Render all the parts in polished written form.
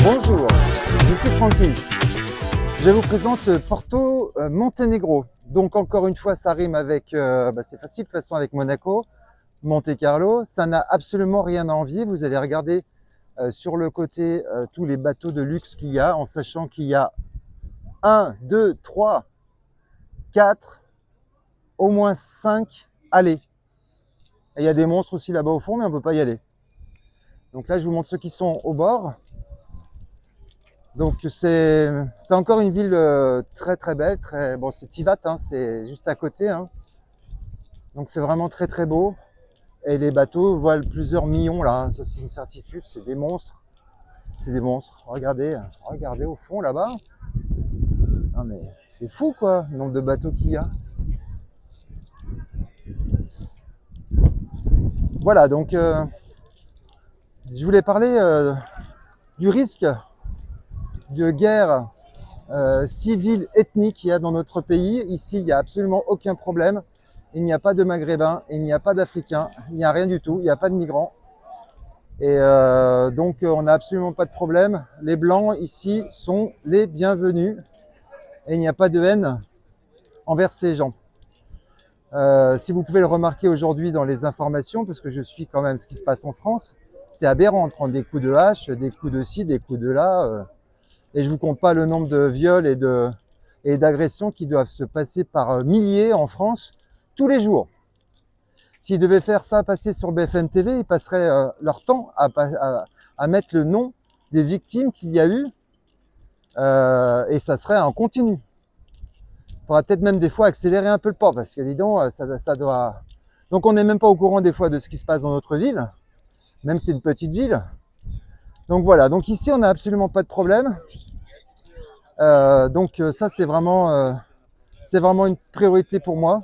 Bonjour, je suis Francky. Je vous présente Porto Monténégro. Donc encore une fois, ça rime avec, c'est facile de toute façon avec Monaco, Monte-Carlo. Ça n'a absolument rien à envier. Vous allez regarder sur le côté tous les bateaux de luxe qu'il y a, en sachant qu'il y a 1, 2, 3, 4, au moins 5 allées. Et il y a des monstres aussi là-bas au fond, mais on ne peut pas y aller. Donc là, je vous montre ceux qui sont au bord. Donc c'est encore une ville très très belle, bon, c'est Tivat, hein, c'est juste à côté, hein. Donc c'est vraiment très très beau. Et les bateaux valent plusieurs millions là, hein. Ça c'est une certitude, c'est des monstres. C'est des monstres. Regardez, regardez au fond là-bas. Non mais c'est fou quoi, le nombre de bateaux qu'il y a. Voilà, donc je voulais parler du risque de guerre civile, ethnique qu'il y a dans notre pays. Ici, il n'y a absolument aucun problème. Il n'y a pas de Maghrébins, il n'y a pas d'Africains, il n'y a rien du tout, il n'y a pas de migrants. Et donc, on n'a absolument pas de problème. Les Blancs, ici, sont les bienvenus. Et il n'y a pas de haine envers ces gens. Si vous pouvez le remarquer aujourd'hui dans les informations, parce que je suis quand même ce qui se passe en France, c'est aberrant de prendre des coups de hache, des coups de ci, des coups de là. Et je ne vous compte pas le nombre de viols et d'agressions qui doivent se passer par milliers en France tous les jours. S'ils devaient faire ça passer sur BFM TV, ils passeraient leur temps à mettre le nom des victimes qu'il y a eu et ça serait en continu. Il faudra peut-être même des fois accélérer un peu le pas parce que dis donc, ça doit... Donc on n'est même pas au courant des fois de ce qui se passe dans notre ville, même si c'est une petite ville. Donc voilà, donc ici on n'a absolument pas de problème. Donc ça c'est vraiment une priorité pour moi.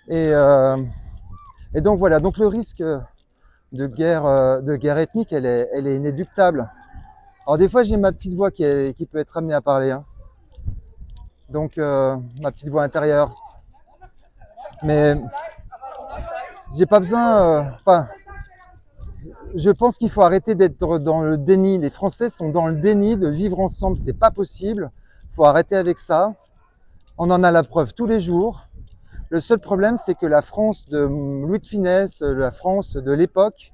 Et donc voilà, donc le risque de guerre ethnique, elle est inéluctable. Alors des fois j'ai ma petite voix qui peut être amenée à parler, hein. Donc ma petite voix intérieure. Mais j'ai pas besoin. Je pense qu'il faut arrêter d'être dans le déni. Les Français sont dans le déni de vivre ensemble, c'est pas possible. Il faut arrêter avec ça. On en a la preuve tous les jours. Le seul problème, c'est que la France de Louis de Funès, la France de l'époque,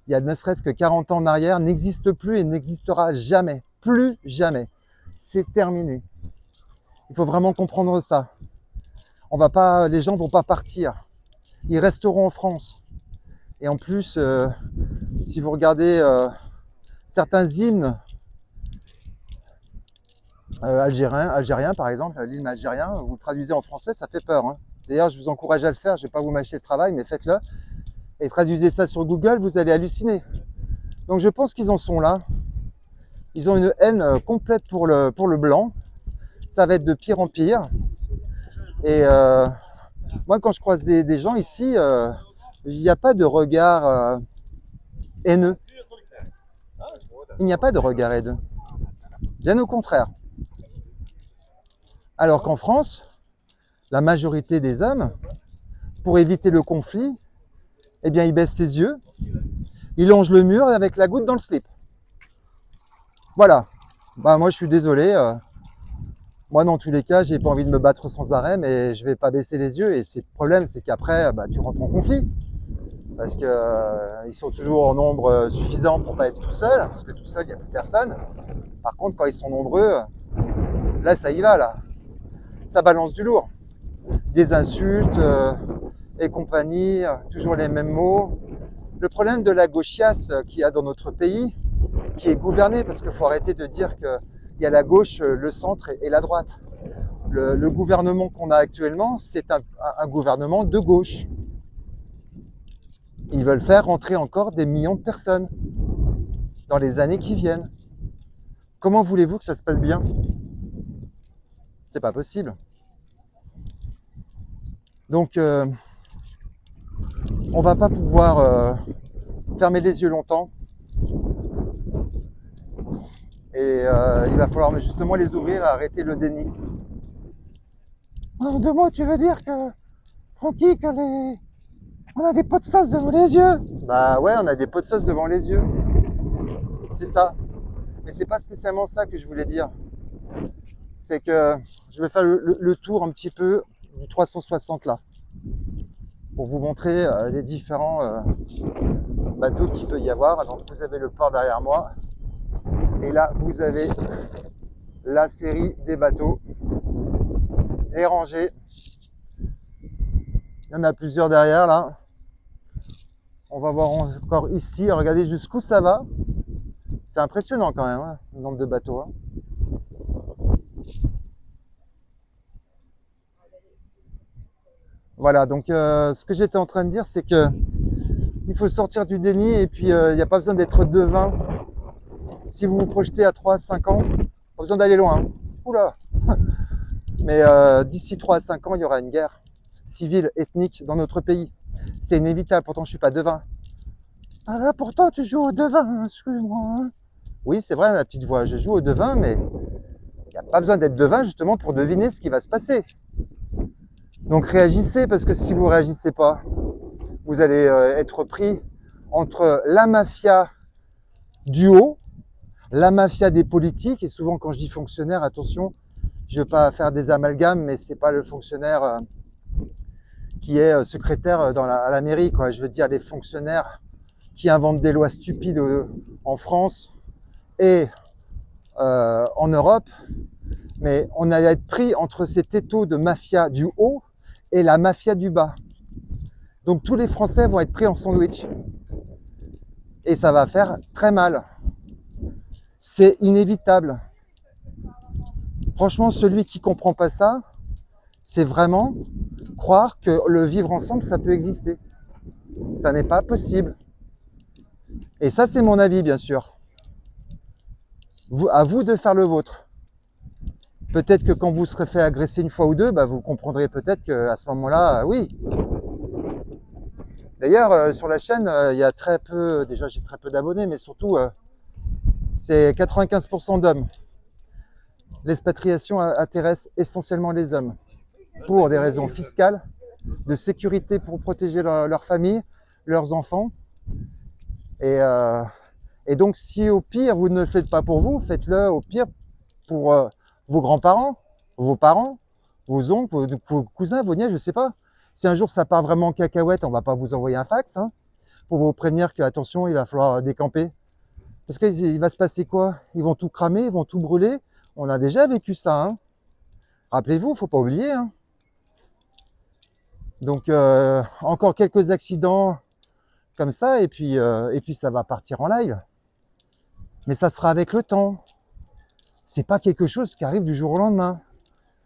il y a ne serait-ce que 40 ans en arrière, n'existe plus et n'existera jamais. Plus jamais. C'est terminé. Il faut vraiment comprendre ça. Les gens ne vont pas partir. Ils resteront en France. Et en plus, si vous regardez certains hymnes algériens par exemple, l'hymne algérien, vous le traduisez en français, ça fait peur, hein. D'ailleurs, je vous encourage à le faire, je ne vais pas vous mâcher le travail, mais faites-le. Et traduisez ça sur Google, vous allez halluciner. Donc je pense qu'ils en sont là. Ils ont une haine complète pour le blanc. Ça va être de pire en pire. Et moi, quand je croise des gens ici, il n'y a pas de regard haineux. Il n'y a pas de regard haineux. Bien au contraire. Alors qu'en France, la majorité des hommes, pour éviter le conflit, eh bien, ils baissent les yeux, ils longent le mur avec la goutte dans le slip. Voilà. Moi, je suis désolé. Moi, dans tous les cas, j'ai pas envie de me battre sans arrêt, mais je vais pas baisser les yeux. Et le problème, c'est qu'après, tu rentres en conflit. Parce qu'ils sont toujours en nombre suffisant pour pas être tout seul, parce que tout seul, il n'y a plus personne. Par contre, quand ils sont nombreux, là, ça y va, là. Ça balance du lourd. Des insultes et compagnie, toujours les mêmes mots. Le problème de la gauchiasse qu'il y a dans notre pays, qui est gouverné, parce qu'il faut arrêter de dire qu'il y a la gauche, le centre et la droite. Le gouvernement qu'on a actuellement, c'est un gouvernement de gauche. Ils veulent faire rentrer encore des millions de personnes dans les années qui viennent. Comment voulez-vous que ça se passe bien? C'est pas possible. Donc, on va pas pouvoir fermer les yeux longtemps. Et il va falloir justement les ouvrir et arrêter le déni. En deux mots, tu veux dire que, Francky, on a des pots de sauce devant les yeux? Bah ouais, on a des pots de sauce devant les yeux. C'est ça. Mais c'est pas spécialement ça que je voulais dire. C'est que je vais faire le tour un petit peu du 360 là, pour vous montrer les différents bateaux qu'il peut y avoir. Donc vous avez le port derrière moi, et là vous avez la série des bateaux, les rangées. Il y en a plusieurs derrière là. On va voir encore ici, regardez jusqu'où ça va. C'est impressionnant quand même, hein, le nombre de bateaux. Hein. Voilà, donc ce que j'étais en train de dire, c'est que il faut sortir du déni, et puis il n'y a pas besoin d'être devin. Si vous vous projetez à 3 à 5 ans, pas besoin d'aller loin. Hein. Oula. Mais d'ici 3 à 5 ans, il y aura une guerre civile, ethnique dans notre pays. C'est inévitable, pourtant je ne suis pas devin. Ah là, pourtant tu joues au devin, excuse-moi. Hein. Oui, c'est vrai, ma petite voix, je joue au devin, mais il n'y a pas besoin d'être devin justement pour deviner ce qui va se passer. Donc réagissez, parce que si vous ne réagissez pas, vous allez être pris entre la mafia du haut, la mafia des politiques, et souvent quand je dis fonctionnaire, attention, je ne veux pas faire des amalgames, mais ce n'est pas le fonctionnaire qui est secrétaire à la mairie, quoi. Je veux dire les fonctionnaires qui inventent des lois stupides en France et en Europe, mais on allait être pris entre ces tétaux de mafia du haut et la mafia du bas. Donc tous les Français vont être pris en sandwich. Et ça va faire très mal. C'est inévitable. Franchement, celui qui ne comprend pas ça, c'est vraiment croire que le vivre ensemble, ça peut exister. Ça n'est pas possible. Et ça, c'est mon avis, bien sûr. À vous de faire le vôtre. Peut-être que quand vous serez fait agresser une fois ou deux, bah, vous comprendrez peut-être qu'à ce moment-là, oui. D'ailleurs, sur la chaîne, il y a très peu, déjà j'ai très peu d'abonnés, mais surtout, c'est 95% d'hommes. L'expatriation intéresse essentiellement les hommes, pour des raisons fiscales, de sécurité pour protéger leur famille, leurs enfants. Et donc, si au pire, vous ne le faites pas pour vous, faites-le au pire pour vos grands-parents, vos parents, vos oncles, vos cousins, vos nièces, je ne sais pas. Si un jour ça part vraiment en cacahuète, on ne va pas vous envoyer un fax hein, pour vous prévenir que, attention, il va falloir décamper. Parce qu'il va se passer quoi? Ils vont tout cramer, ils vont tout brûler. On a déjà vécu ça. Hein. Rappelez-vous, il ne faut pas oublier. Hein. Donc, encore quelques accidents comme ça, et puis ça va partir en live. Mais ça sera avec le temps. C'est pas quelque chose qui arrive du jour au lendemain.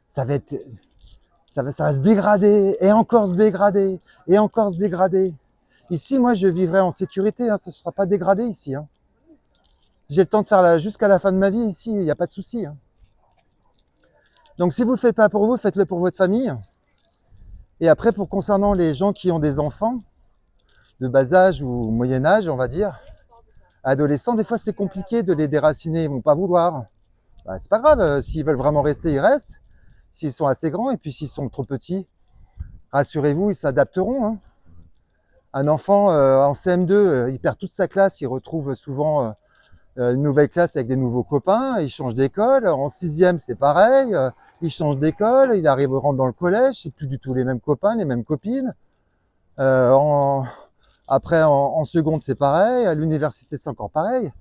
Ça va se dégrader, et encore se dégrader, et encore se dégrader. Ici, moi, je vivrai en sécurité. Hein, ça ne sera pas dégradé ici. Hein. J'ai le temps de faire jusqu'à la fin de ma vie ici. Il n'y a pas de souci. Hein. Donc, si vous ne le faites pas pour vous, faites-le pour votre famille. Et après, concernant les gens qui ont des enfants, de bas âge ou moyen âge, on va dire, adolescents, des fois c'est compliqué de les déraciner, ils vont pas vouloir. Bah, c'est pas grave, s'ils veulent vraiment rester, ils restent. S'ils sont assez grands, et puis s'ils sont trop petits, rassurez-vous, ils s'adapteront. Hein. Un enfant en CM2, il perd toute sa classe, il retrouve souvent une nouvelle classe avec des nouveaux copains, il change d'école. En 6e, c'est pareil, il change d'école, il rentre dans le collège, c'est plus du tout les mêmes copains, les mêmes copines. Après, en seconde, c'est pareil. À l'université, c'est encore pareil.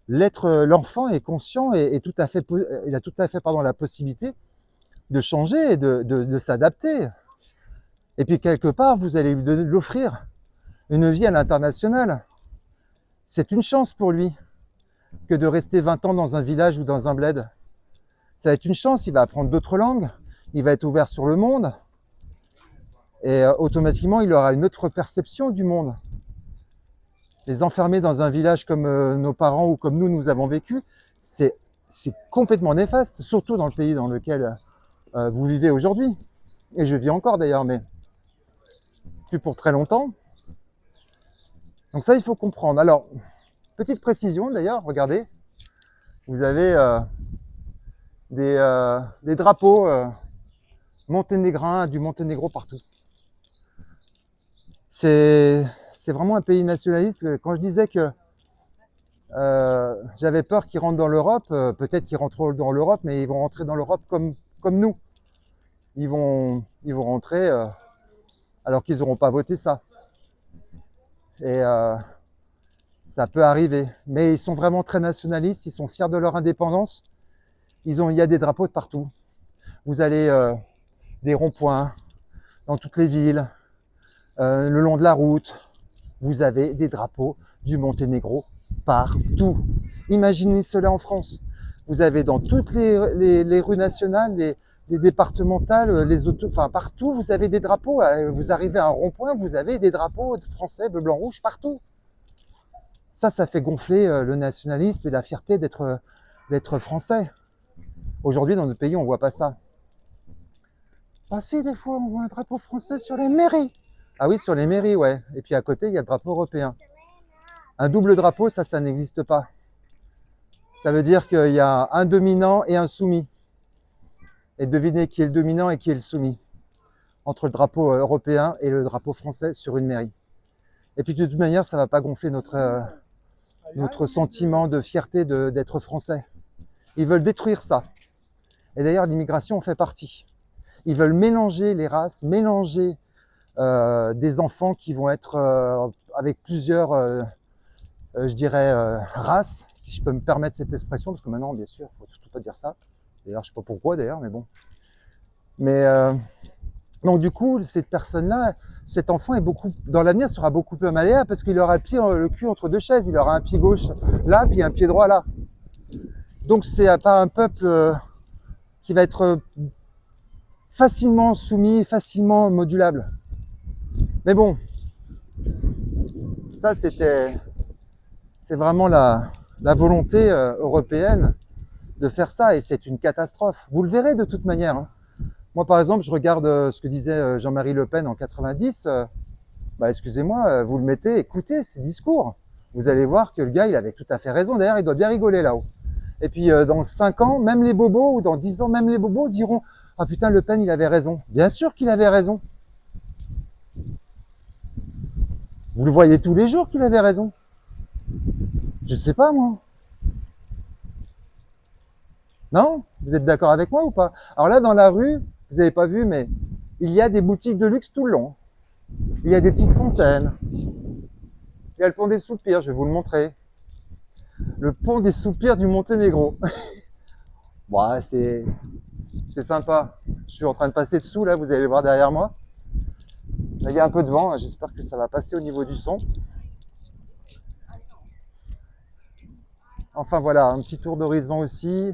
L'enfant est conscient et il a tout à fait la possibilité de changer et de s'adapter. Et puis, quelque part, vous allez lui offrir une vie à l'international. C'est une chance pour lui que de rester 20 ans dans un village ou dans un bled. Ça va être une chance, il va apprendre d'autres langues, il va être ouvert sur le monde. Et automatiquement, il aura une autre perception du monde. Les enfermer dans un village comme nos parents ou comme nous avons vécu, c'est complètement néfaste, surtout dans le pays dans lequel vous vivez aujourd'hui. Et je vis encore d'ailleurs, mais plus pour très longtemps. Donc ça, il faut comprendre. Alors, petite précision d'ailleurs, regardez, vous avez des drapeaux monténégrins, du Monténégro partout. C'est vraiment un pays nationaliste. Quand je disais que J'avais peur qu'ils rentrent dans l'Europe. Peut-être qu'ils rentreront dans l'Europe, mais ils vont rentrer dans l'Europe comme nous. Ils vont rentrer alors qu'ils n'auront pas voté ça. Et ça peut arriver. Mais ils sont vraiment très nationalistes, ils sont fiers de leur indépendance. Il y a des drapeaux de partout. Vous allez des ronds-points dans toutes les villes, le long de la route. Vous avez des drapeaux du Monténégro partout. Imaginez cela en France. Vous avez dans toutes les rues nationales, les départementales, enfin partout, vous avez des drapeaux. Vous arrivez à un rond-point, vous avez des drapeaux français, bleu, blanc, rouge, partout. Ça fait gonfler le nationalisme et la fierté d'être français. Aujourd'hui, dans notre pays, on ne voit pas ça. Ah si, des fois, on voit un drapeau français sur les mairies. Ah oui, sur les mairies, ouais. Et puis à côté, il y a le drapeau européen. Un double drapeau, ça n'existe pas. Ça veut dire qu'il y a un dominant et un soumis. Et devinez qui est le dominant et qui est le soumis entre le drapeau européen et le drapeau français sur une mairie. Et puis de toute manière, ça ne va pas gonfler notre sentiment de fierté d'être français. Ils veulent détruire ça. Et d'ailleurs, l'immigration en fait partie. Ils veulent mélanger les races, mélanger des enfants qui vont être avec plusieurs, je dirais, races, si je peux me permettre cette expression, parce que maintenant, bien sûr, il ne faut surtout pas dire ça. D'ailleurs, je ne sais pas pourquoi, d'ailleurs, mais bon. Mais donc, du coup, cette personne-là, cet enfant, dans l'avenir, sera beaucoup plus malléable parce qu'il aura le cul entre deux chaises. Il aura un pied gauche là, puis un pied droit là. Donc, c'est pas un peuple qui va être facilement soumis, facilement modulable. Mais bon, ça, c'est vraiment la volonté européenne de faire ça, et c'est une catastrophe. Vous le verrez de toute manière. Hein. Moi, par exemple, je regarde ce que disait Jean-Marie Le Pen en 90. Excusez-moi, vous le mettez, écoutez ses discours. Vous allez voir que le gars, il avait tout à fait raison. D'ailleurs, il doit bien rigoler là-haut. Et puis, dans 5 ans, même les bobos, ou dans 10 ans, même les bobos diront « Ah putain, Le Pen, il avait raison. » Bien sûr qu'il avait raison. Vous le voyez tous les jours qu'il avait raison. Je sais pas, moi. Non? Vous êtes d'accord avec moi ou pas? Alors là, dans la rue, vous n'avez pas vu, mais il y a des boutiques de luxe tout le long. Il y a des petites fontaines. Il y a le pont des Soupirs, je vais vous le montrer. Le pont des Soupirs du Monténégro. Bon, c'est sympa. Je suis en train de passer dessous, là, vous allez le voir derrière moi. Là, il y a un peu de vent, j'espère que ça va passer au niveau du son. Enfin voilà, un petit tour d'horizon aussi,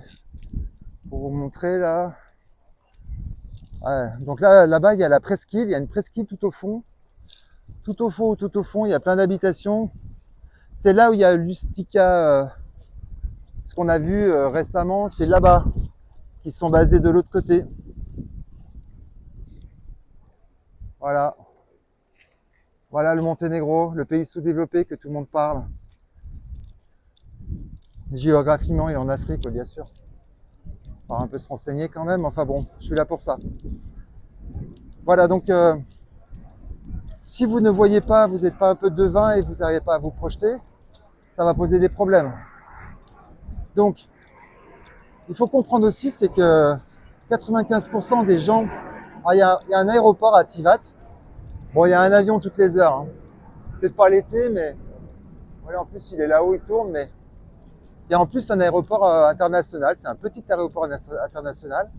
pour vous montrer là. Ouais, donc là-bas, il y a la presqu'île, il y a une presqu'île tout au fond. Tout au fond, il y a plein d'habitations. C'est là où il y a l'Ustica, ce qu'on a vu récemment, c'est là-bas, qui sont basés de l'autre côté. Voilà. Voilà le Monténégro, le pays sous-développé que tout le monde parle. Géographiquement, il est en Afrique, bien sûr. On va un peu se renseigner quand même, enfin bon, je suis là pour ça. Voilà, donc si vous ne voyez pas, vous n'êtes pas un peu devin et vous n'arrivez pas à vous projeter, ça va poser des problèmes. Donc, il faut comprendre aussi, c'est que 95% des gens... il y a un aéroport à Tivat. Bon, il y a un avion toutes les heures. Hein. Peut-être pas l'été, mais... en plus, il est là-haut, il tourne, mais... Il y a en plus un aéroport international. C'est un petit aéroport international.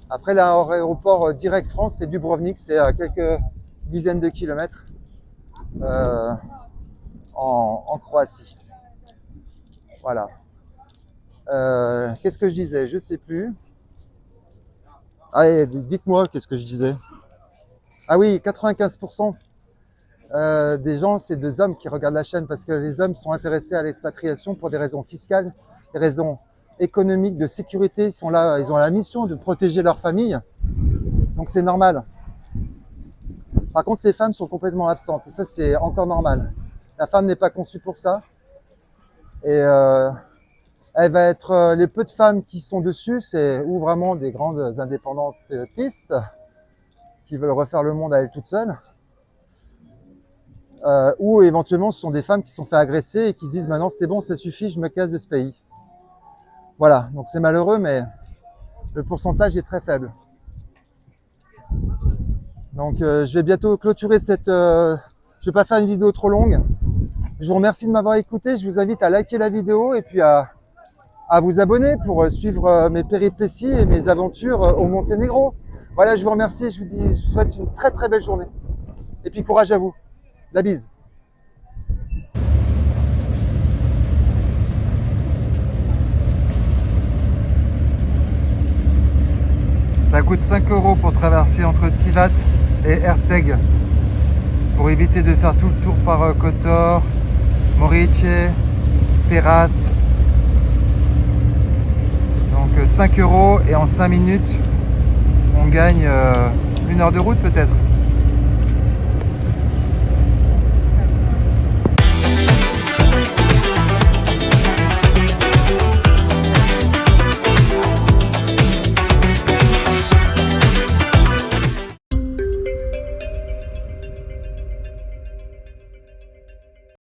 Après, l'aéroport direct France, c'est Dubrovnik. C'est à quelques dizaines de kilomètres en Croatie. Voilà. Qu'est-ce que je disais? Je sais plus. Allez, dites-moi qu'est-ce que je disais. Ah oui, 95% des gens, c'est des hommes qui regardent la chaîne parce que les hommes sont intéressés à l'expatriation pour des raisons fiscales, des raisons économiques, de sécurité. Ils sont là, ils ont la mission de protéger leur famille. Donc c'est normal. Par contre, les femmes sont complètement absentes. Et ça, c'est encore normal. La femme n'est pas conçue pour ça. Et elle va être les peu de femmes qui sont dessus, c'est ou vraiment des grandes indépendantistes qui veulent refaire le monde à elles toutes seules. ou éventuellement ce sont des femmes qui se sont fait agresser et qui disent maintenant c'est bon, ça suffit, je me casse de ce pays. Voilà, donc c'est malheureux, mais le pourcentage est très faible. Donc je vais bientôt clôturer cette... je vais pas faire une vidéo trop longue. Je vous remercie de m'avoir écouté. Je vous invite à liker la vidéo et puis à vous abonner pour suivre mes péripéties et mes aventures au Monténégro. Voilà, je vous remercie. Je vous souhaite une très très belle journée. Et puis courage à vous. La bise. Ça coûte 5 € pour traverser entre Tivat et Herceg pour éviter de faire tout le tour par Kotor, Morice, Perast. Donc 5 € et en 5 minutes on gagne 1 heure de route peut-être.